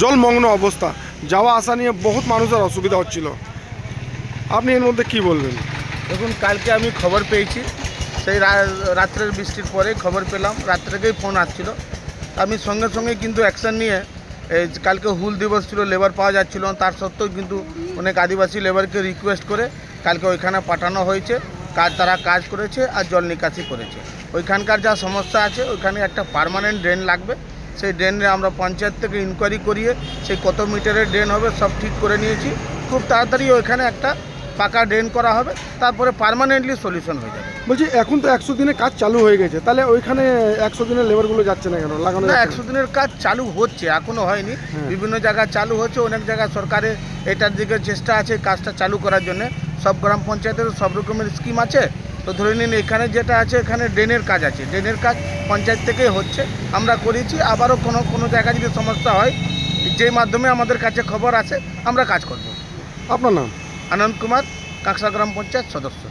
জলমগ্ন অবস্থা, যাওয়া আসা নিয়ে বহুত মানুষের অসুবিধা হচ্ছিল। আপনি এর মধ্যে কি বলবেন? দেখুন, কালকে আমি খবর পেয়েছি, সেই রাত্রের বৃষ্টির পরে খবর পেলাম, রাত্রেকেই ফোন আসছিল। আমি সঙ্গে সঙ্গে কিন্তু অ্যাকশান নিয়ে, এই কালকে হুল দিবস ছিল, লেবার পাওয়া যাচ্ছিল না, তার সত্ত্বেও কিন্তু অনেক আদিবাসী লেবারকে রিকোয়েস্ট করে কালকে ওইখানে পাঠানো হয়েছে। তারা কাজ করেছে আর জল নিকাশি করেছে। ওইখানকার যা সমস্যা আছে, ওইখানে একটা পার্মানেন্ট ড্রেন লাগবে। সেই ড্রেনে আমরা পঞ্চায়েত থেকে ইনকোয়ারি করিয়ে সেই কত মিটারের ড্রেন হবে সব ঠিক করে নিয়েছি। খুব তাড়াতাড়ি ওইখানে একটা পাকা ড্রেন করা হবে, তারপরে পার্মানেন্টলি সলিউশন হয়ে যাবে। বলছি এখন তো 100 দিনের কাজ চালু হয়ে গেছে, তাহলে ওইখানে 100 দিনের লেবারগুলো যাচ্ছে না কেন? লাগানো না, যাচ্ছে 100 দিনের কাজ চালু হচ্ছে, এখনও হয়নি। বিভিন্ন জায়গায় চালু হচ্ছে, অনেক জায়গায় সরকারের এটার দিকে চেষ্টা আছে কাজটা চালু করার জন্য। সব গ্রাম পঞ্চায়েতের সব রকমের স্কিম আছে। তো ধরে নিন এখানে যেটা আছে, এখানে ড্রেনের কাজ আছে, ড্রেনের কাজ পঞ্চায়েত থেকেই হচ্ছে, আমরা করেছি। আবারও কোনো জায়গায় যদি সমস্যা হয়, যেই মাধ্যমে আমাদের কাছে খবর আসে, আমরা কাজ করব। আপনার নাম? আনন্দ কুমার, কাঁকসা গ্রাম পঞ্চায়েত সদস্য।